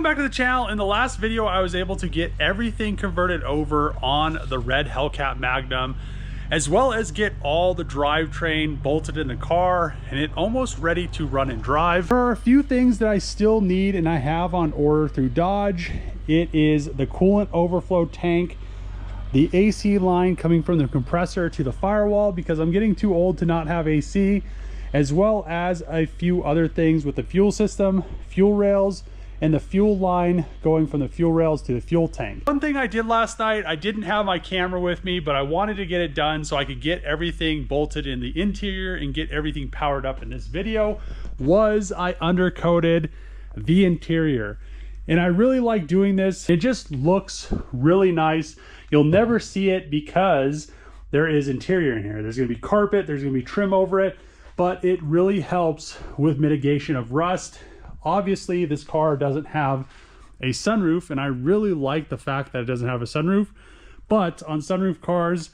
Welcome back to the channel. In the last video, I was able to get everything converted over on the red Hellcat Magnum, as well as get all the drivetrain bolted in the car and it almost ready to run and drive. There are a few things that I still need and I have on order through Dodge. It is the coolant overflow tank, the AC line coming from the compressor to the firewall because I'm getting too old to not have AC, as well as a few other things with the fuel system, fuel rails, and the fuel line going from the fuel rails to the fuel tank. One thing I did last night, I didn't have my camera with me, but I wanted to get it done so I could get everything bolted in the interior and get everything powered up in this video, was I undercoated the interior. And I really like doing this. It just looks really nice. You'll never see it because there is interior in here. There's gonna be carpet, there's gonna be trim over it, but it really helps with mitigation of rust. Obviously, this car doesn't have a sunroof, and I really like the fact that it doesn't have a sunroof. But on sunroof cars,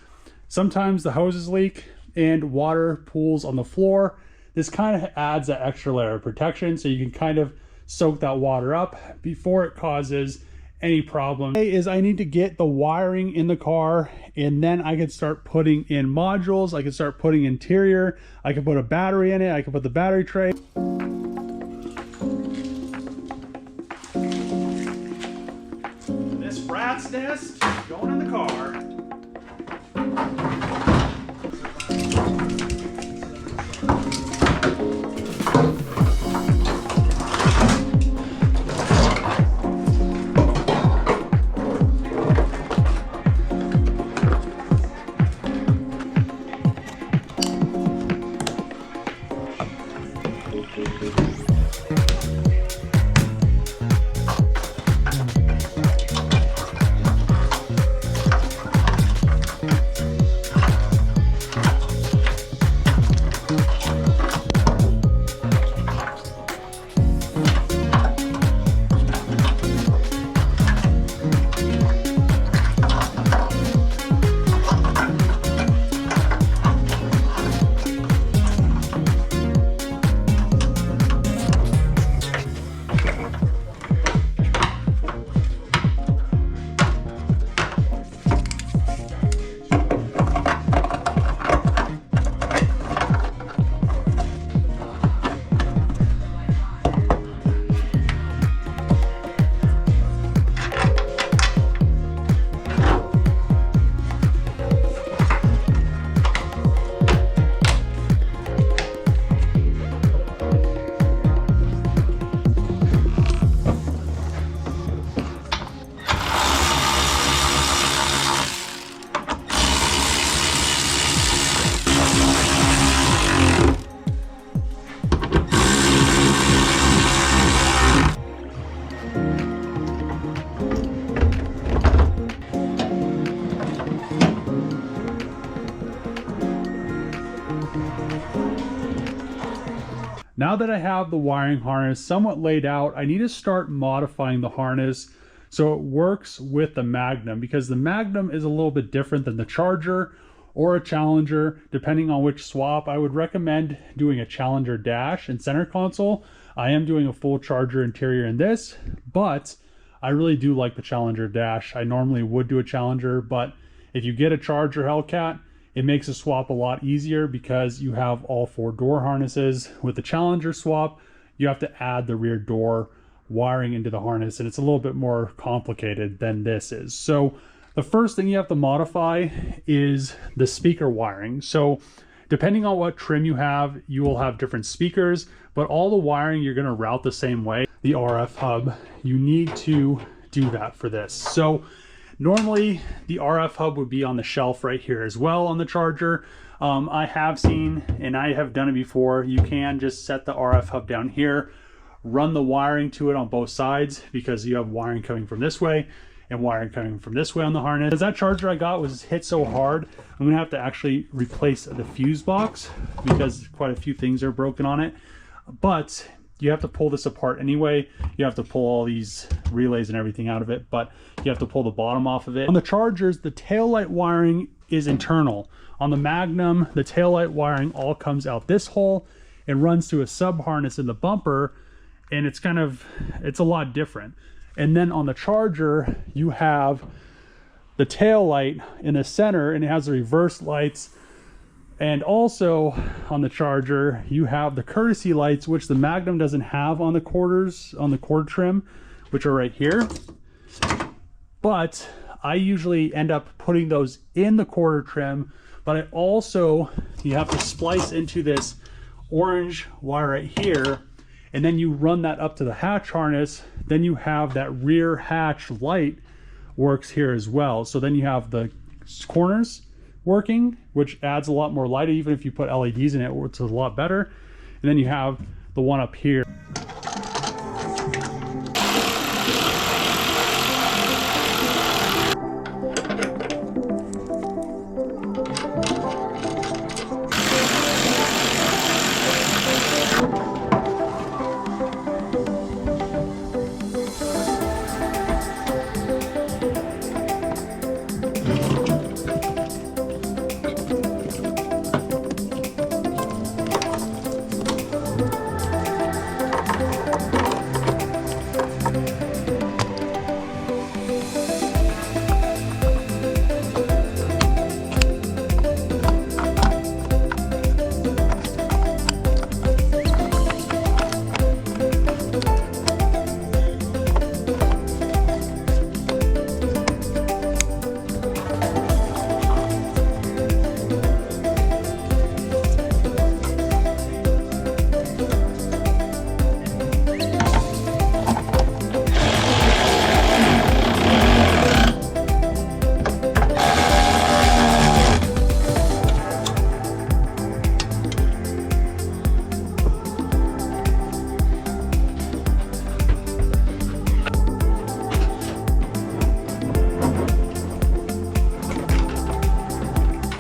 sometimes the hoses leak and water pools on the floor. This kind of adds that extra layer of protection so you can kind of soak that water up before it causes any problem. Is I need to get the wiring in the car, and then I can start putting in modules. I can start putting interior. I can put a battery in it. I can put the battery tray. Rat's nest going in the car. Now that I have the wiring harness somewhat laid out, I need to start modifying the harness so it works with the Magnum, because the Magnum is a little bit different than the Charger or a Challenger. Depending on which swap, I would recommend doing a Challenger dash and center console. I am doing a full Charger interior in this, but I really do like the Challenger dash. I normally would do a Challenger, but if you get a Charger Hellcat, it makes a swap a lot easier because you have all 4 door harnesses. With the Challenger swap, you have to add the rear door wiring into the harness, and it's a little bit more complicated than this is. So the first thing you have to modify is the speaker wiring. So depending on what trim you have, you will have different speakers, but all the wiring you're gonna route the same way. The RF hub, you need to do that for this. So normally, the RF hub would be on the shelf right here as well on the Charger. I have seen, and I have done it before, you can just set the RF hub down here, run the wiring to it on both sides, because you have wiring coming from this way and wiring coming from this way on the harness. As that Charger I got was hit so hard, I'm gonna have to actually replace the fuse box because quite a few things are broken on it. But you have to pull this apart anyway. You have to pull all these relays and everything out of it, but you have to pull the bottom off of it. On the Chargers, the taillight wiring is internal. On the Magnum, the taillight wiring all comes out this hole and runs through a sub harness in the bumper, and it's a lot different. And then on the Charger, you have the tail light in the center, and it has the reverse lights. And also on the Charger, you have the courtesy lights, which the Magnum doesn't have on the quarters, on the cord trim, which are right here. But I usually end up putting those in the quarter trim, but I also, you have to splice into this orange wire right here, and then you run that up to the hatch harness. Then you have that rear hatch light works here as well. So then you have the corners working, which adds a lot more light. Even if you put LEDs in it, it's a lot better. And then you have the one up here.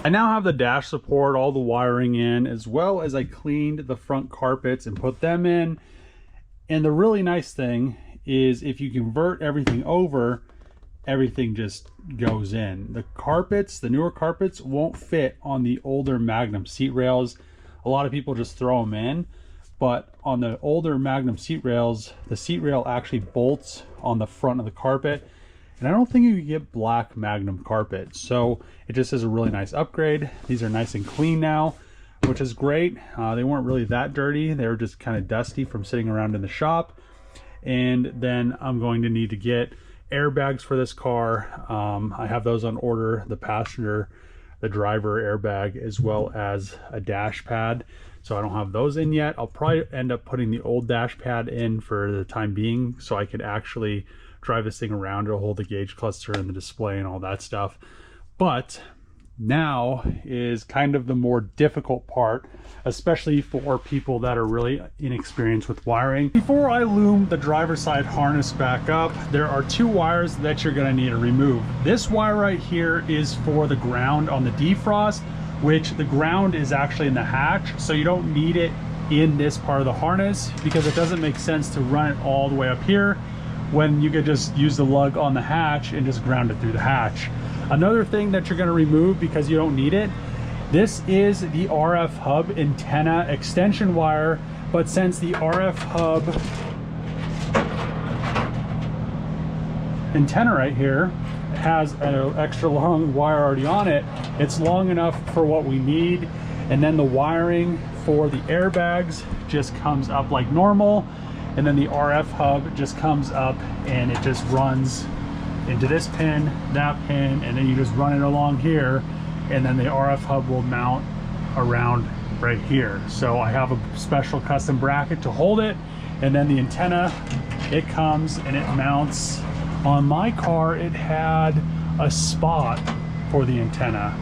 I now have the dash support, all the wiring in, as well as I cleaned the front carpets and put them in. And the really nice thing is if you convert everything over, everything just goes in. The carpets, the newer carpets, won't fit on the older Magnum seat rails. A lot of people just throw them in, but on the older Magnum seat rails, the seat rail actually bolts on the front of the carpet. And I don't think you can get black Magnum carpet. So it just is a really nice upgrade. These are nice and clean now, which is great. They weren't really that dirty. They were just kind of dusty from sitting around in the shop. And then I'm going to need to get airbags for this car. I have those on order, the passenger, the driver airbag, as well as a dash pad. So I don't have those in yet. I'll probably end up putting the old dash pad in for the time being, so I could actually drive this thing around. It'll hold the gauge cluster and the display and all that stuff. But now is kind of the more difficult part, especially for people that are really inexperienced with wiring. Before I loom the driver's side harness back up, there are two wires that you're going to need to remove. This wire right here is for the ground on the defrost, which the ground is actually in the hatch, so you don't need it in this part of the harness because it doesn't make sense to run it all the way up here when you could just use the lug on the hatch and just ground it through the hatch. Another thing that you're going to remove because you don't need it, this is the RF hub antenna extension wire, but since the RF hub antenna right here has an extra long wire already on it, it's long enough for what we need. And then the wiring for the airbags just comes up like normal. And then the RF hub just comes up and it just runs into this pin, that pin, and then you just run it along here, and then the RF hub will mount around right here. So I have a special custom bracket to hold it, and then the antenna, it comes and it mounts. On my car, it had a spot for the antenna,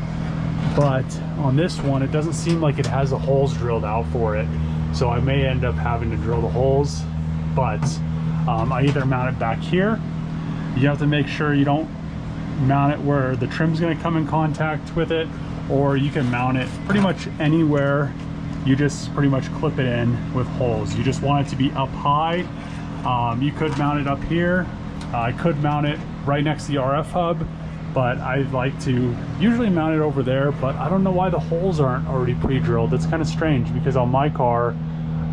but on this one, it doesn't seem like it has the holes drilled out for it. So I may end up having to drill the holes. But I either mount it back here. You have to make sure you don't mount it where the trim's going to come in contact with it, or you can mount it pretty much anywhere. You just pretty much clip it in with holes. You just want it to be up high. You could mount it up here. I could mount it right next to the RF hub, but I like to usually mount it over there. But I don't know why the holes aren't already pre-drilled. It's kind of strange because on my car,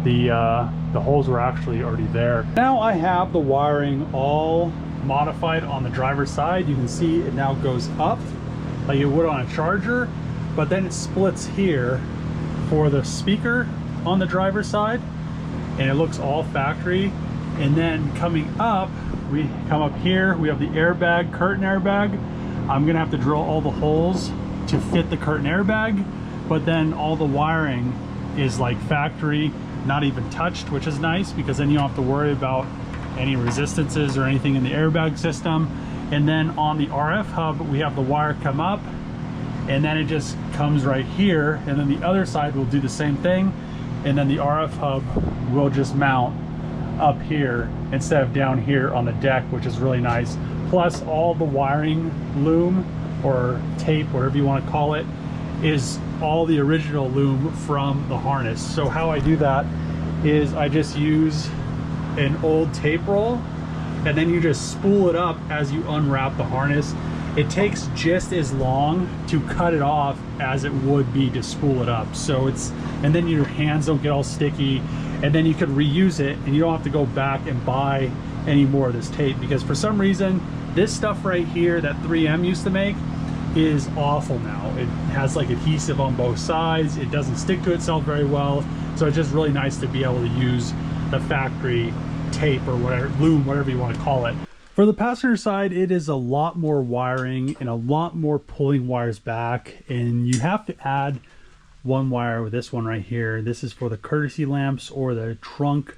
the holes were actually already there. Now I have the wiring all modified on the driver's side. You can see it now goes up like it would on a Charger, but then it splits here for the speaker on the driver's side, and it looks all factory. And then coming up, we come up here, we have the airbag, curtain airbag. I'm gonna have to drill all the holes to fit the curtain airbag, but then all the wiring is like factory, not even touched, which is nice because then you don't have to worry about any resistances or anything in the airbag system. And then on the RF hub, we have the wire come up, and then it just comes right here, and then the other side will do the same thing, and then the RF hub will just mount up here instead of down here on the deck, which is really nice. Plus all the wiring loom or tape, whatever you want to call it, is all the original loom from the harness. So how I do that is I just use an old tape roll, and then you just spool it up as you unwrap the harness. It takes just as long to cut it off as it would be to spool it up. So it's, and then your hands don't get all sticky, and then you can reuse it and you don't have to go back and buy any more of this tape, because for some reason this stuff right here that 3M used to make is awful now. It has like adhesive on both sides, it doesn't stick to itself very well, so it's just really nice to be able to use the factory tape or whatever, loom, whatever you want to call it. For the passenger side, it is a lot more wiring and a lot more pulling wires back, and you have to add one wire with this one right here. This is for the courtesy lamps or the trunk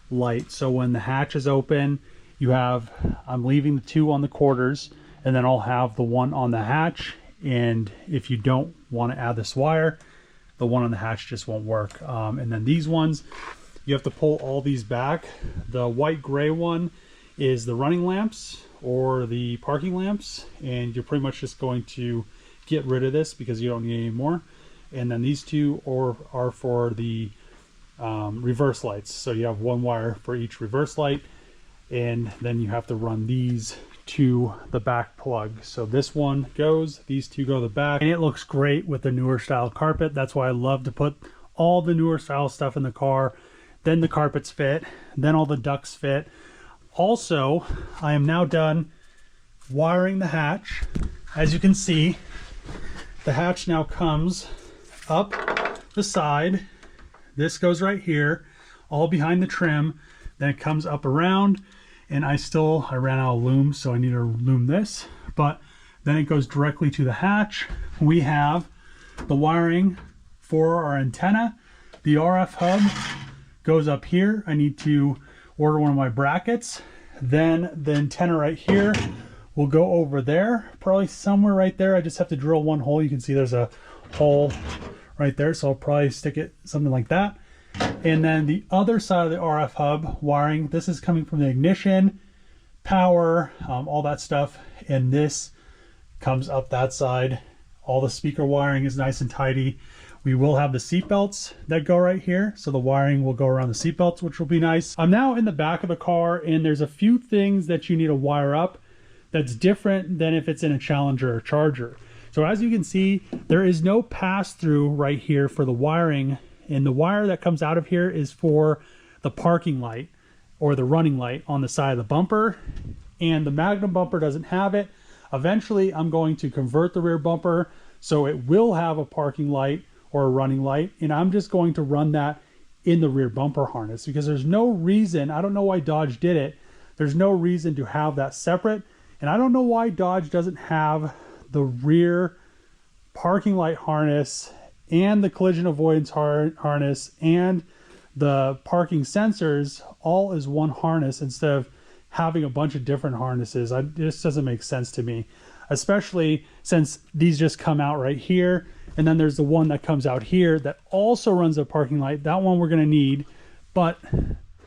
light. So when the hatch is open, you have, I'm leaving the two on the quarters, and then I'll have the one on the hatch. And if you don't want to add this wire, the one on the hatch just won't work. And then these ones, you have to pull all these back. The white gray one is the running lamps or the parking lamps, and you're pretty much just going to get rid of this because you don't need any more. And then these two are for the reverse lights. So you have one wire for each reverse light, and then you have to run these to the back plug. So this one goes, these two go to the back, and it looks great with the newer style carpet. That's why I love to put all the newer style stuff in the car. Then the carpets fit, then all the ducts fit. Also, I am now done wiring the hatch. As you can see, the hatch now comes up the side. This goes right here, all behind the trim. Then it comes up around, and I ran out of loom, so I need to loom this. But then it goes directly to the hatch. We have the wiring for our antenna. The RF hub goes up here. I need to order one of my brackets. Then the antenna right here will go over there, probably somewhere right there. I just have to drill one hole. You can see there's a hole right there, so I'll probably stick it something like that. And then the other side of the RF hub wiring, this is coming from the ignition, power, all that stuff, and this comes up that side. All the speaker wiring is nice and tidy. We will have the seat belts that go right here, so the wiring will go around the seat belts, which will be nice. I'm now in the back of the car, and there's a few things that you need to wire up that's different than if it's in a Challenger or Charger. So as you can see, there is no pass-through right here for the wiring, and the wire that comes out of here is for the parking light or the running light on the side of the bumper, and the Magnum bumper doesn't have it. Eventually, I'm going to convert the rear bumper so it will have a parking light or a running light, and I'm just going to run that in the rear bumper harness because there's no reason, I don't know why Dodge did it, there's no reason to have that separate, and I don't know why Dodge doesn't have the rear parking light harness and the collision avoidance harness and the parking sensors all as one harness instead of having a bunch of different harnesses. This doesn't make sense to me, especially since these just come out right here, and then there's the one that comes out here that also runs a parking light. That one we're going to need, but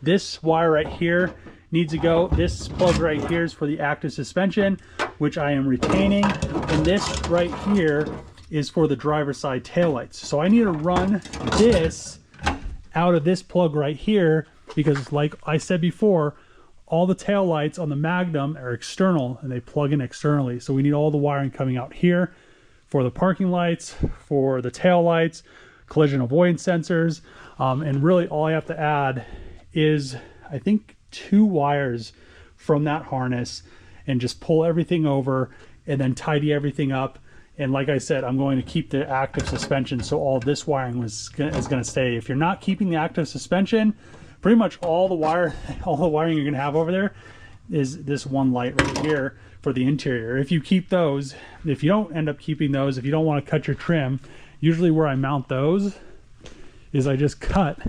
this wire right here needs to go. This plug right here is for the active suspension, which I am retaining, and this right here is for the driver's side taillights. So I need to run this out of this plug right here because, like I said before, all the taillights on the Magnum are external and they plug in externally. So we need all the wiring coming out here for the parking lights, for the taillights, collision avoidance sensors. And really all I have to add is, I think, 2 wires from that harness, and just pull everything over and then tidy everything up. And like I said, I'm going to keep the active suspension, so all this wiring is going to stay. If you're not keeping the active suspension, pretty much all the wiring you're going to have over there is this one light right here for the interior. If you keep those, if you don't end up keeping those, if you don't want to cut your trim, usually where I mount those is I just cut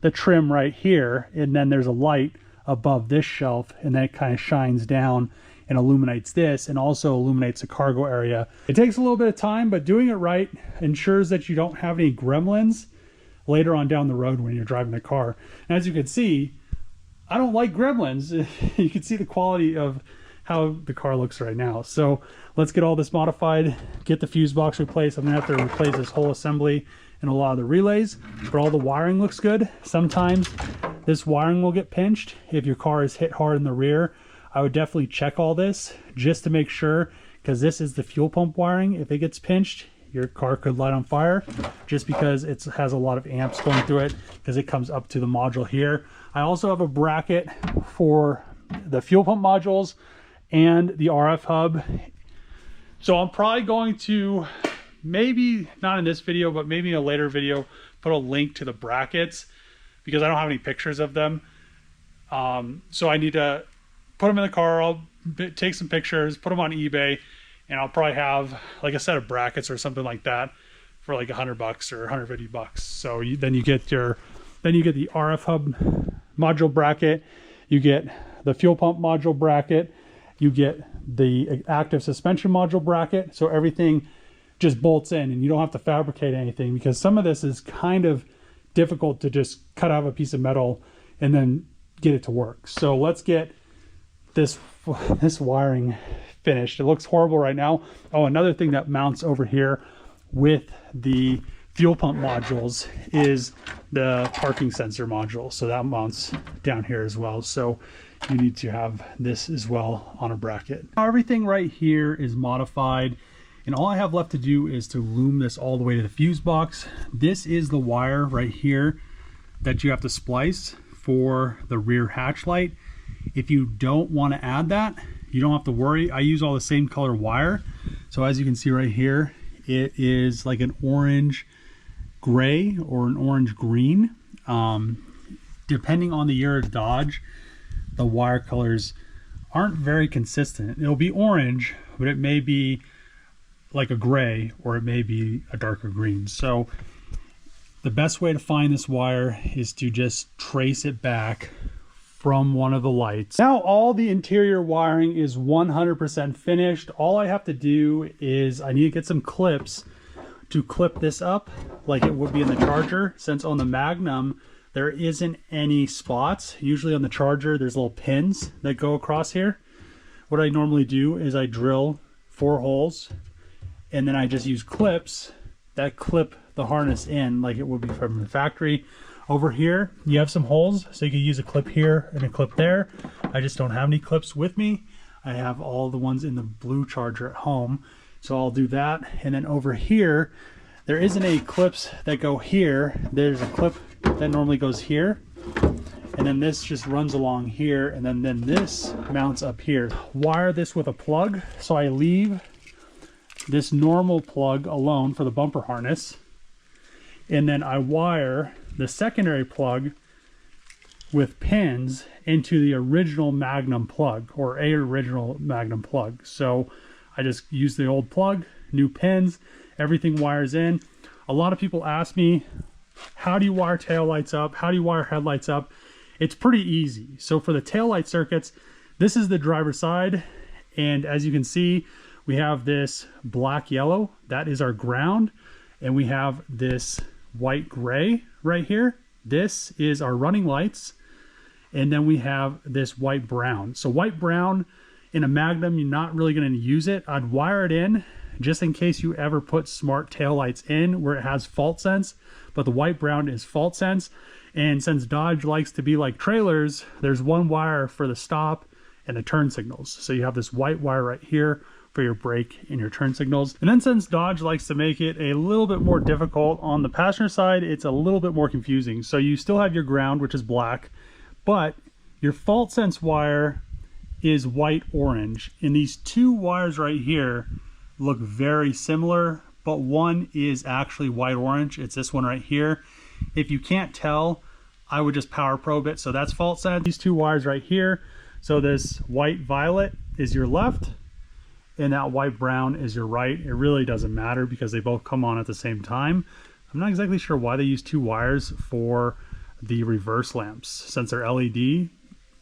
the trim right here, and then there's a light above this shelf, and then it kind of shines down and illuminates this, and also illuminates the cargo area. It takes a little bit of time, but doing it right ensures that you don't have any gremlins later on down the road when you're driving the car. And as you can see, I don't like gremlins. You can see the quality of how the car looks right now. So let's get all this modified, get the fuse box replaced. I'm gonna have to replace this whole assembly and a lot of the relays, but all the wiring looks good. Sometimes this wiring will get pinched if your car is hit hard in the rear. I would definitely check all this just to make sure, because this is the fuel pump wiring. If it gets pinched, your car could light on fire, just because it has a lot of amps going through it, because it comes up to the module here. I also have a bracket for the fuel pump modules and the RF hub. So I'm probably going to, maybe not in this video, but maybe in a later video, put a link to the brackets, because I don't have any pictures of them. So I need to put them in the car. I'll take some pictures, put them on eBay, and I'll probably have like a set of brackets or something like that for like $100 or $150. So then you get the RF hub module bracket, you get the fuel pump module bracket, you get the active suspension module bracket. So everything just bolts in, and you don't have to fabricate anything, because some of this is kind of difficult to just cut out a piece of metal and then get it to work. So let's get this wiring finished. It looks horrible right now. Oh, another thing that mounts over here with the fuel pump modules is the parking sensor module. So that mounts down here as well. So you need to have this as well on a bracket. Everything right here is modified, and all I have left to do is to loom this all the way to the fuse box. This is the wire right here that you have to splice for the rear hatch light. If you don't want to add that, you don't have to worry. I use all the same color wire. So as you can see right here, it is like an orange gray or an orange green. Depending on the year of Dodge, the wire colors aren't very consistent. It'll be orange, but it may be like a gray, or it may be a darker green. So the best way to find this wire is to just trace it back from one of the lights. Now all the interior wiring is 100% finished. All I have to do is I need to get some clips to clip this up like it would be in the Charger, since on the Magnum there isn't any spots. Usually on the Charger there's little pins that go across here. What I normally do is I drill 4 holes, and then I just use clips that clip the harness in like it would be from the factory. Over here, you have some holes, so you can use a clip here and a clip there. I just don't have any clips with me. I have all the ones in the blue Charger at home, so I'll do that. And then over here, there isn't any clips that go here. There's a clip that normally goes here, and then this just runs along here, and then this mounts up here. Wire this with a plug, so I leave this normal plug alone for the bumper harness, and then I wire the secondary plug with pins into the original Magnum plug, or a original Magnum plug. So I just use the old plug, new pins, everything wires in. A lot of people ask me, how do you wire taillights up? How do you wire headlights up? It's pretty easy. So for the taillight circuits, this is the driver's side, and as you can see, we have this black yellow, that is our ground, and we have this white gray right here. This is our running lights, and then we have this white brown. So white brown in a Magnum, you're not really going to use it. I'd wire it in just in case you ever put smart taillights in where it has fault sense, but the white brown is fault sense. And since Dodge likes to be like trailers, there's one wire for the stop and the turn signals. So you have this white wire right here for your brake and your turn signals. And then since Dodge likes to make it a little bit more difficult on the passenger side, it's a little bit more confusing. So you still have your ground, which is black, but your fault sense wire is white orange. And these two wires right here look very similar, but one is actually white orange. It's this one right here. If you can't tell, I would just power probe it. So that's fault sense. These two wires right here. So this white violet is your left and that white brown is your right. It really doesn't matter because they both come on at the same time. I'm not exactly sure why they use two wires for the reverse lamps. Since they're LED,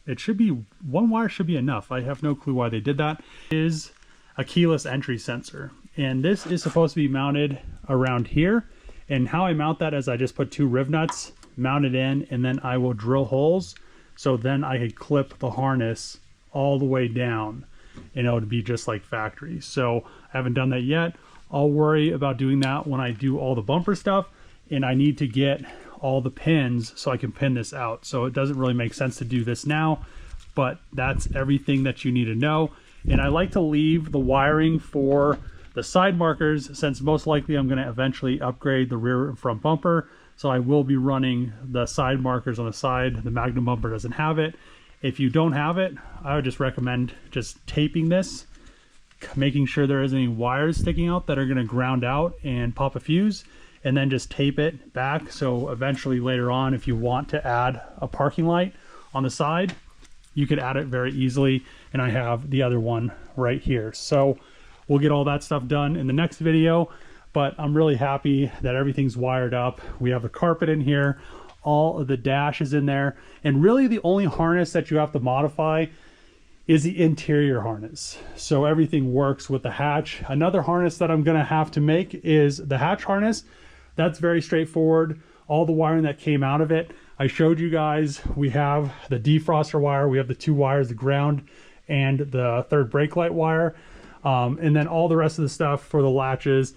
it should be one wire should be enough. I have no clue why they did that. It is a keyless entry sensor, and this is supposed to be mounted around here. And how I mount that is I just put two riv nuts, mount it in, and then I will drill holes so then I could clip the harness all the way down and it would be just like factory. So I haven't done that yet. I'll worry about doing that when I do all the bumper stuff, and I need to get all the pins so I can pin this out. So it doesn't really make sense to do this now, but that's everything that you need to know. And I like to leave the wiring for the side markers, since most likely I'm going to eventually upgrade the rear and front bumper. So I will be running the side markers on the side. The Magnum bumper doesn't have it. If you don't have it, I would just recommend just taping this, making sure there isn't any wires sticking out that are going to ground out and pop a fuse, and then just tape it back. So eventually later on, if you want to add a parking light on the side, you could add it very easily. And I have the other one right here. So we'll get all that stuff done in the next video, but I'm really happy that everything's wired up. We have the carpet in here, all of the dash is in there, and really the only harness that you have to modify is the interior harness. So everything works with the hatch. Another harness that I'm gonna have to make is the hatch harness. That's very straightforward. All the wiring that came out of it, I showed you guys. We have the defroster wire, we have the two wires, the ground and the third brake light wire, and then all the rest of the stuff for the latches,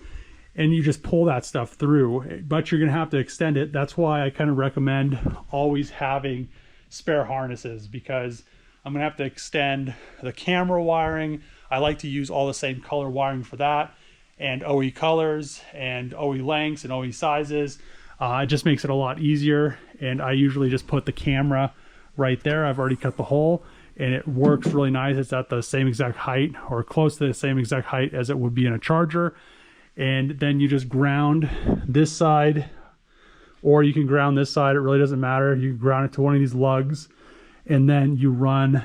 and you just pull that stuff through, but you're gonna have to extend it. That's why I kind of recommend always having spare harnesses, because I'm gonna have to extend the camera wiring. I like to use all the same color wiring for that, and OE colors and OE lengths and OE sizes. It just makes it a lot easier, and I usually just put the camera right there. I've already cut the hole, and it works really nice. It's at the same exact height, or close to the same exact height as it would be in a Charger. And then you just ground this side, or you can ground this side. It really doesn't matter. You ground it to one of these lugs, and then you run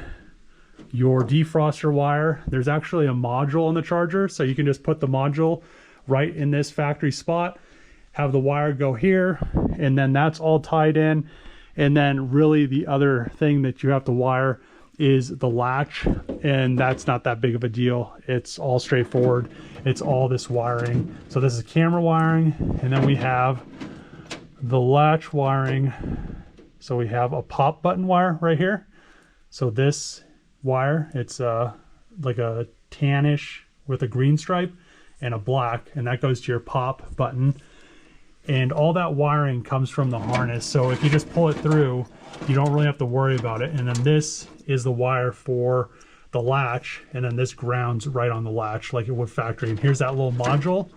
your defroster wire. There's actually a module on the Charger, so you can just put the module right in this factory spot, have the wire go here, and then that's all tied in. And then really the other thing that you have to wire is the latch, and that's not that big of a deal. It's all straightforward. It's all this wiring. So this is camera wiring, and then we have the latch wiring. So we have a pop button wire right here. So this wire, it's like a tannish with a green stripe and a black, and that goes to your pop button. And all that wiring comes from the harness. So if you just pull it through, you don't really have to worry about it. And then this is the wire for the latch, and then this grounds right on the latch like it would factory. And here's that little module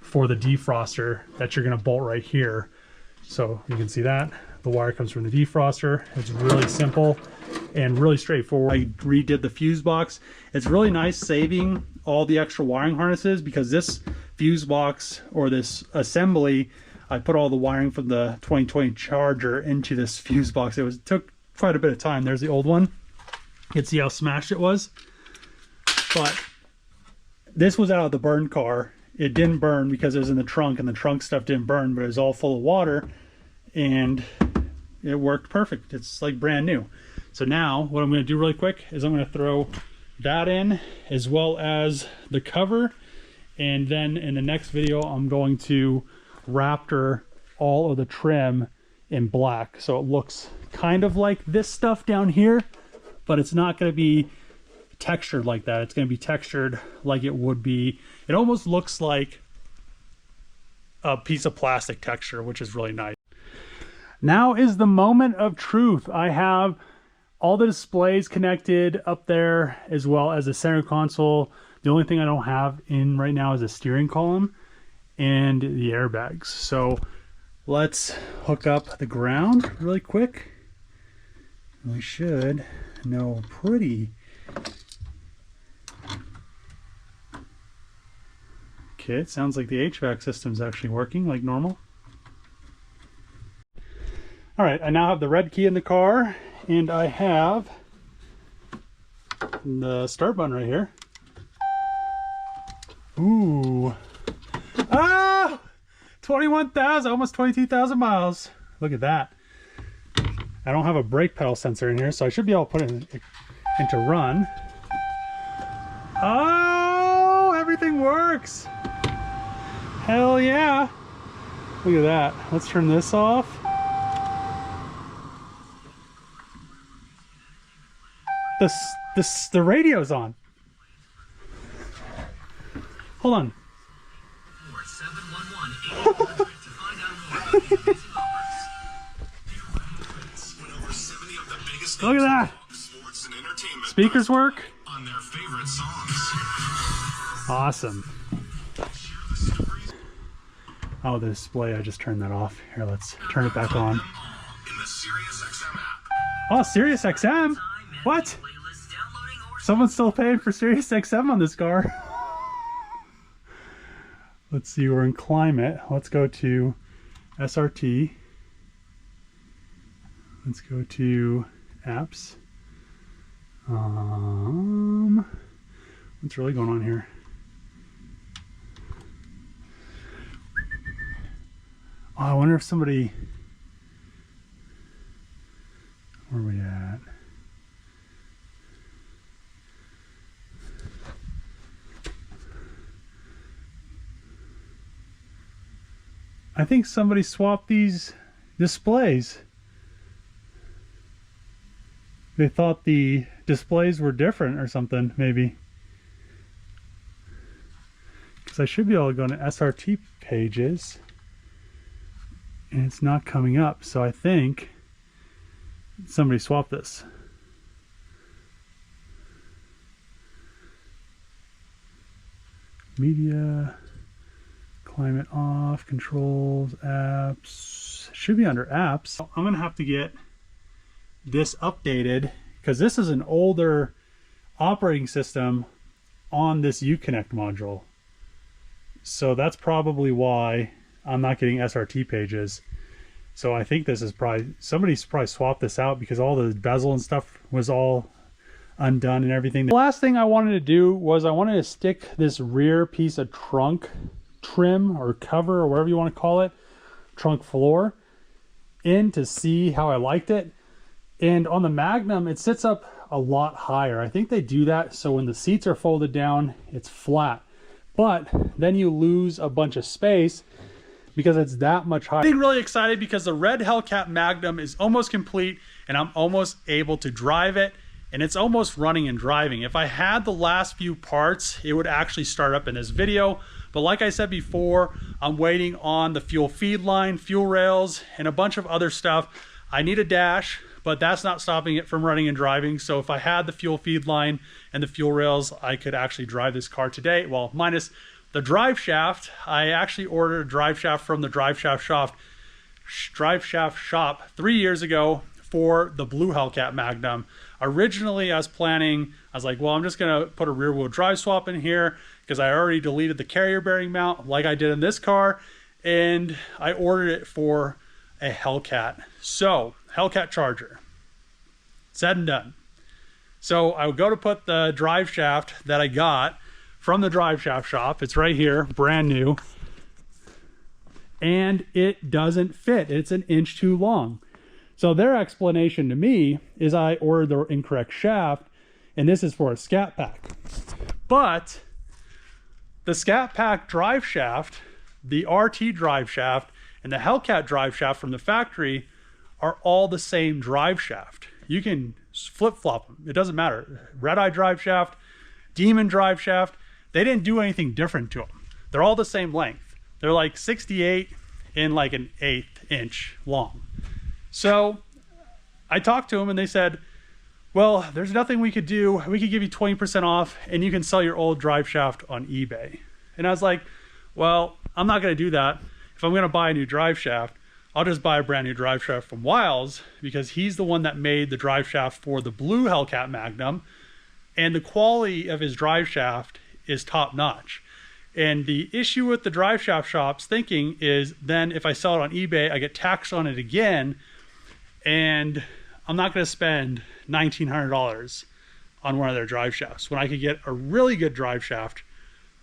for the defroster that you're gonna bolt right here. So you can see that the wire comes from the defroster. It's really simple and really straightforward. I redid the fuse box. It's really nice saving all the extra wiring harnesses, because this fuse box, or this assembly, I put all the wiring from the 2020 Charger into this fuse box. It took quite a bit of time. There's the old one. You can see how smashed it was. But this was out of the burn car. It didn't burn because it was in the trunk, and the trunk stuff didn't burn, but it was all full of water, and it worked perfect. It's like brand new. So now what I'm going to do really quick is I'm going to throw that in, as well as the cover, and then in the next video I'm going to Raptor all of the trim in black, so it looks kind of like this stuff down here, but it's not going to be textured like that. It's going to be textured like it would be. It almost looks like a piece of plastic texture, which is really nice. Now is the moment of truth. I have all the displays connected up there, as well as the center console, The only thing I don't have in right now is a steering column and the airbags. So let's hook up the ground really quick. We should know pretty. Okay, it sounds like the HVAC system is actually working like normal. All right, I now have the red key in the car, and I have the start button right here. Ooh. Ah! 21,000, almost 22,000 miles. Look at that. I don't have a brake pedal sensor in here, so I should be able to put it into run. Oh, everything works. Hell yeah. Look at that. Let's turn this off. The radio's on. Hold on. Look at that. Speakers work. On their favorite songs. Awesome. Oh, the display, I just turned that off. Here, let's turn it back on. Oh, Sirius XM? What? Someone's still paying for Sirius XM on this car. Let's see, we're in climate. Let's go to SRT. Let's go to apps. What's really going on here? Oh, I wonder if somebody... Where are we at? I think somebody swapped these displays. They thought the displays were different or something, maybe. Because I should be able to go into SRT pages. And it's not coming up, so I think somebody swapped this. Media, climate off, controls, apps. It should be under apps. I'm gonna have to get this updated because this is an older operating system on this Uconnect module. So that's probably why I'm not getting SRT pages. So I think this is probably, somebody's probably swapped this out because all the bezel and stuff was all undone and everything. The last thing I wanted to do was I wanted to stick this rear piece of trunk trim or cover or whatever you want to call it, trunk floor, in to see how I liked it. And on the Magnum, it sits up a lot higher. I think they do that so when the seats are folded down, it's flat. But then you lose a bunch of space because it's that much higher. I'm getting really excited because the red Hellcat Magnum is almost complete and I'm almost able to drive it, and it's almost running and driving. If I had the last few parts, it would actually start up in this video. But like I said before, I'm waiting on the fuel feed line, fuel rails, and a bunch of other stuff. I need a dash, but that's not stopping it from running and driving. So if I had the fuel feed line and the fuel rails, I could actually drive this car today. Well, minus the drive shaft. I actually ordered a drive shaft from the drive shaft shop 3 years ago for the blue Hellcat Magnum. Originally, I was like, well, I'm just gonna put a rear wheel drive swap in here because I already deleted the carrier bearing mount like I did in this car, and I ordered it for a Hellcat. So, Hellcat Charger. Said and done. So I would go to put the drive shaft that I got from the drive shaft shop. It's right here, brand new. And it doesn't fit. It's an inch too long. So their explanation to me is I ordered the incorrect shaft, and this is for a Scat Pack. But the Scat Pack drive shaft, the RT drive shaft, and the Hellcat drive shaft from the factory are all the same drive shaft. You can flip-flop them. It doesn't matter. Red Eye drive shaft, Demon drive shaft, they didn't do anything different to them. They're all the same length. They're like 68 and like an 1/8 inch long. So I talked to them and they said, well, there's nothing we could do. We could give you 20% off and you can sell your old drive shaft on eBay. And I was like, well, I'm not going to do that. If I'm going to buy a new drive shaft, I'll just buy a brand new drive shaft from Wiles, because he's the one that made the drive shaft for the blue Hellcat Magnum. And the quality of his drive shaft is top notch. And the issue with the drive shaft shop's thinking is, then if I sell it on eBay, I get taxed on it again. And I'm not going to spend $1,900 on one of their drive shafts when I could get a really good drive shaft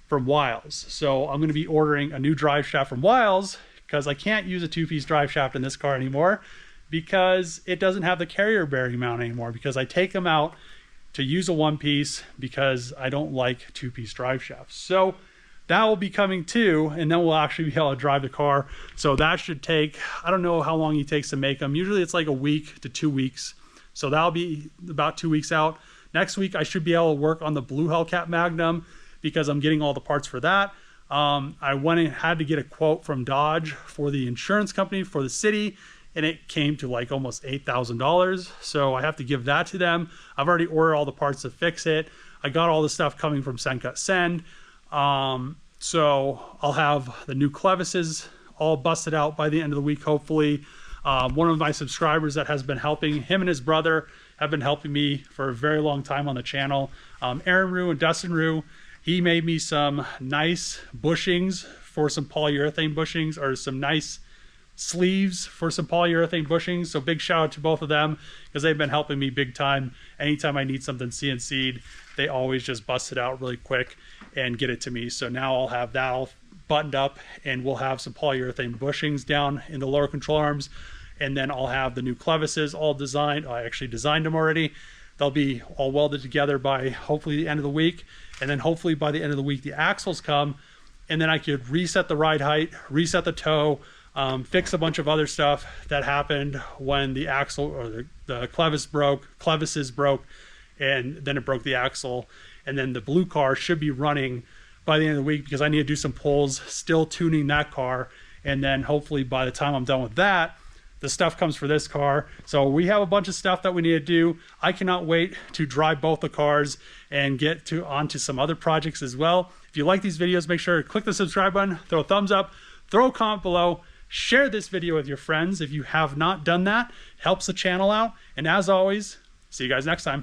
from Wiles. So I'm going to be ordering a new drive shaft from Wiles, because I can't use a two-piece drive shaft in this car anymore, because it doesn't have the carrier bearing mount anymore, because I take them out to use a one-piece because I don't like two-piece drive shafts. So that will be coming too, and then we'll actually be able to drive the car. So that should take, I don't know how long it takes to make them. Usually it's like a week to 2 weeks. So that'll be about 2 weeks out. Next week, I should be able to work on the blue Hellcat Magnum, because I'm getting all the parts for that. I went and had to get a quote from Dodge for the insurance company for the city, and it came to like almost $8,000. So I have to give that to them. I've already ordered all the parts to fix it. I got all the stuff coming from Send Cut Send. So I'll have the new clevises all busted out by the end of the week, hopefully. One of my subscribers that has been helping, him and his brother have been helping me for a very long time on the channel. Aaron Rue and Dustin Rue, he made me some nice bushings for some polyurethane bushings, or some nice sleeves for some polyurethane bushings. So big shout out to both of them, because they've been helping me big time. Anytime I need something CNC'd, they always just bust it out really quick and get it to me. So now I'll have that all buttoned up, and we'll have some polyurethane bushings down in the lower control arms. And then I'll have the new clevises all designed. I actually designed them already. They'll be all welded together by hopefully the end of the week. And then hopefully by the end of the week, the axles come, and then I could reset the ride height, reset the toe, fix a bunch of other stuff that happened when the axle or the clevises broke, and then it broke the axle. And then the blue car should be running by the end of the week, because I need to do some pulls, still tuning that car. And then hopefully by the time I'm done with that, the stuff comes for this car. So we have a bunch of stuff that we need to do. I cannot wait to drive both the cars and get onto some other projects as well. If you like these videos, make sure to click the subscribe button, throw a thumbs up, throw a comment below, share this video with your friends if you have not done that. It helps the channel out. And as always, see you guys next time.